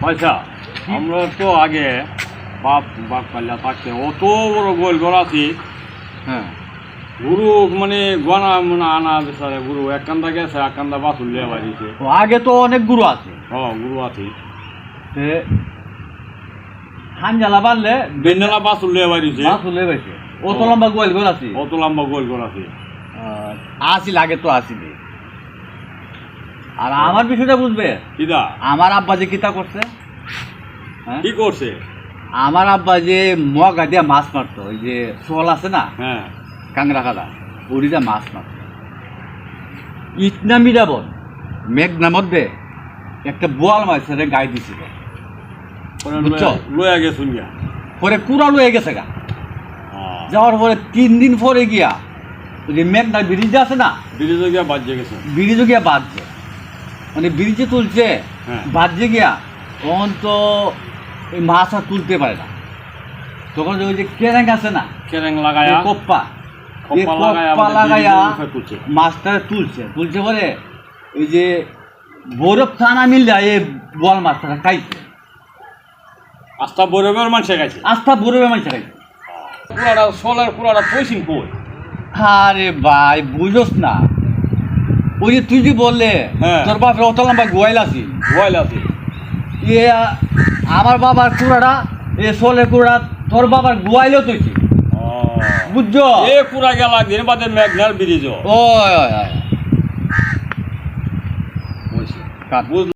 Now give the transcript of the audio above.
পয়সা আমরা তো আগে বাপ বাপ পাল্লা থাকতে অত বড় গোল গড়াছি। হ্যাঁ গুরু মানে গনা মানে আনা বেচারে গুরু এক কান্দা গেছে এক কান্দা বাছুর লিয়ে বাড়িছে। তো আগে তো অনেক গুরু আছে, হ্যাঁ গুরু আছে হানজালা বানলে বেন্ডালা বাছুর লিয়ে বাড়িছে। চলে গেছে অত লম্বা গোয়াল ঘর আছে, অত লম্বা গোল গড়াছে। আসিল আগে তো আসিল। আর আমার বিষয়টা বুঝবে, কিদা আমার আব্বা যে কিতা করছে, হ্যাঁ কি করছে? আমার আব্বা যে মগা দিয়া মাছ মারতো, ওই যে শোল আছে না হ্যাঁ কাংরা খালা, ওড়িটা মাছ মারতো। ইটনা মিরাবন মেঘনার মধ্যে একটা বোয়াল মাছের গায়ে দিছিল, বুঝছো? লয়া গেছুন গিয়া পরে কুড়া লয়ে গেছে গা। যাওয়ার পরে 3 দিন পরে গিয়া ওই যে মেঘনা ব্রিজ আছে না, ব্রিজে গিয়া বাজে গেছে। ব্রিজে গিয়া বাঁধছে, মানে ব্রিজে তুলছে, হ্যাঁ। বাঁধছে গিয়া তখন তো ওই মাছ আর তুলতে পারে না। তখন ওই যে কেরেং আছে না, কেরেং লাগায়া কোপ্পা কপ্পা লাগায়া কোপ্পা লাগায়া মুখে তুলছে। মাছটা তুলছে পরে ওই যে বরফ থানা মিললে এই বোয়াল মাছটা খাইছে। আস্থা বরফের মানুষে গেছে। আস্থা বরফের মাছ খাইছে। পুরাটা সোলার পুরাটা পয়সিন কই? আরে ভাই বুঝোস না, ওই যে তুই যে বললে হ্যাঁ। তোর বাপের অত লম্বা গোয়াল আছে, গোয়াল আছে। এ আমার বাবার কুড়াটা এ সোলের কুড়া তোর বাবার গোয়াইলেও তুইছি, বুঝছো? এ পুরা গেলা দিন বাদে মেঘনার ব্রিজ। ওই বুঝ